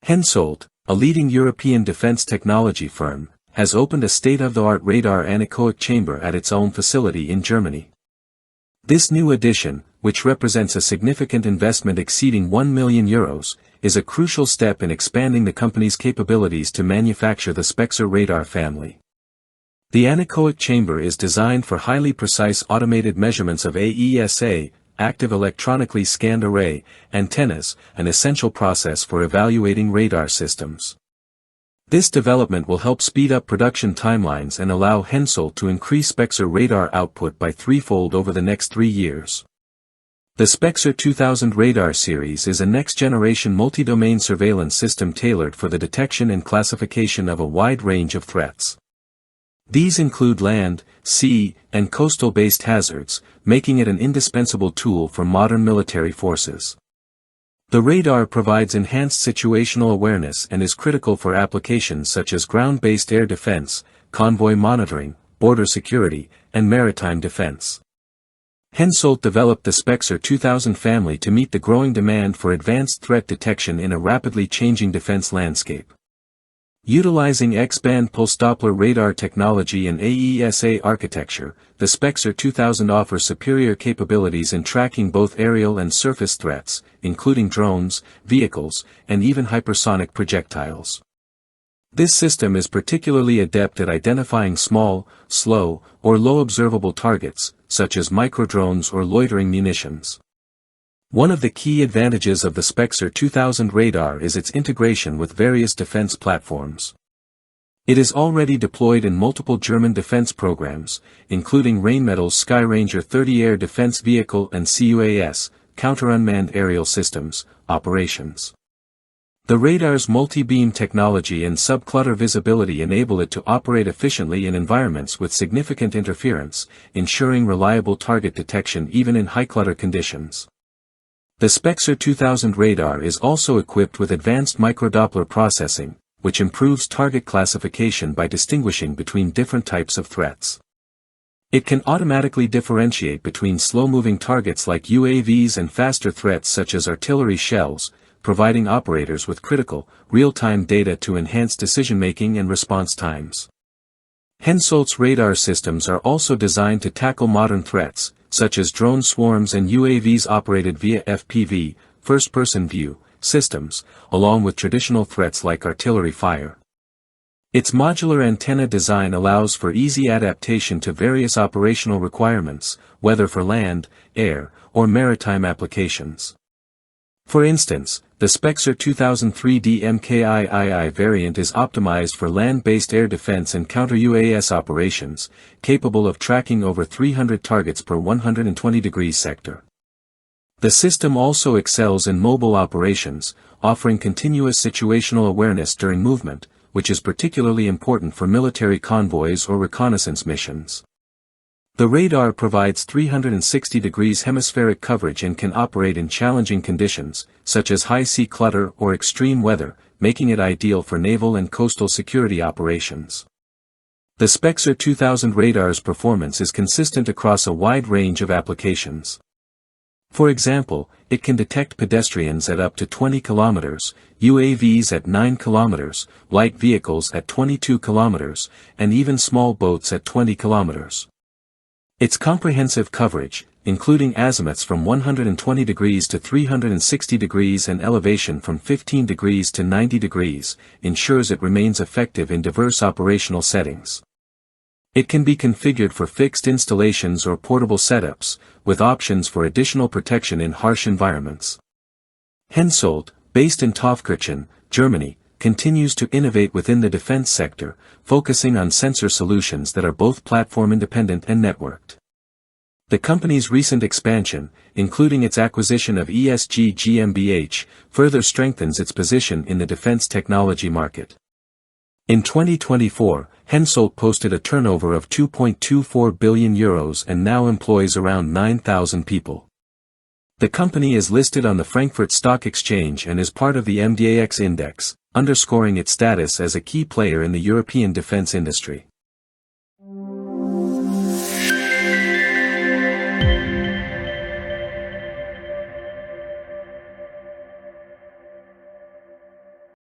Hensoldt, a leading European defense technology firm, has opened a state-of-the-art radar anechoic chamber at its own facility in Germany. This new addition, which represents a significant investment exceeding €1 million, is a crucial step in expanding the company's capabilities to manufacture the Spexer radar family. The anechoic chamber is designed for highly precise automated measurements of AESA, active electronically scanned array, antennas, an essential process for evaluating radar systems. This development will help speed up production timelines and allow Hensoldt to increase Spexer radar output by threefold over the next 3 years. The Spexer 2000 radar series is a next-generation multi-domain surveillance system tailored for the detection and classification of a wide range of threats. These include land, sea, and coastal-based hazards, making it an indispensable tool for modern military forces. The radar provides enhanced situational awareness and is critical for applications such as ground-based air defense, convoy monitoring, border security, and maritime defense. Hensoldt developed the Spexer 2000 family to meet the growing demand for advanced threat detection in a rapidly changing defense landscape. Utilizing X-band pulse Doppler radar technology and AESA architecture, the Spexer 2000 offers superior capabilities in tracking both aerial and surface threats, including drones, vehicles, and even hypersonic projectiles. This system is particularly adept at identifying small, slow, or low observable targets, such as microdrones or loitering munitions. One of the key advantages of the Spexer 2000 radar is its integration with various defense platforms. It is already deployed in multiple German defense programs, including Rheinmetall's Skyranger 30 air defense vehicle and CUAS, counter-unmanned aerial systems, operations. The radar's multi-beam technology and subclutter visibility enable it to operate efficiently in environments with significant interference, ensuring reliable target detection even in high-clutter conditions. The Spexer 2000 radar is also equipped with advanced microdoppler processing, which improves target classification by distinguishing between different types of threats. It can automatically differentiate between slow-moving targets like UAVs and faster threats such as artillery shells, providing operators with critical, real-time data to enhance decision-making and response times. Hensoldt's radar systems are also designed to tackle modern threats, such as drone swarms and UAVs operated via FPV, first-person view, systems, along with traditional threats like artillery fire. Its modular antenna design allows for easy adaptation to various operational requirements, whether for land, air, or maritime applications. For instance, the Spexer 2003D MKIII variant is optimized for land-based air defense and counter-UAS operations, capable of tracking over 300 targets per 120 degrees sector. The system also excels in mobile operations, offering continuous situational awareness during movement, which is particularly important for military convoys or reconnaissance missions. The radar provides 360 degrees hemispheric coverage and can operate in challenging conditions, such as high sea clutter or extreme weather, making it ideal for naval and coastal security operations. The Spexer 2000 radar's performance is consistent across a wide range of applications. For example, it can detect pedestrians at up to 20 kilometers, UAVs at 9 kilometers, light vehicles at 22 kilometers, and even small boats at 20 kilometers. Its comprehensive coverage, including azimuths from 120 degrees to 360 degrees and elevation from 15 degrees to 90 degrees, ensures it remains effective in diverse operational settings. It can be configured for fixed installations or portable setups, with options for additional protection in harsh environments. Hensoldt, based in Taufkirchen, Germany, continues to innovate within the defense sector, focusing on sensor solutions that are both platform-independent and networked. The company's recent expansion, including its acquisition of ESG GmbH, further strengthens its position in the defense technology market. In 2024, Hensoldt posted a turnover of €2.24 billion and now employs around 9,000 people. The company is listed on the Frankfurt Stock Exchange and is part of the MDAX index, underscoring its status as a key player in the European defense industry.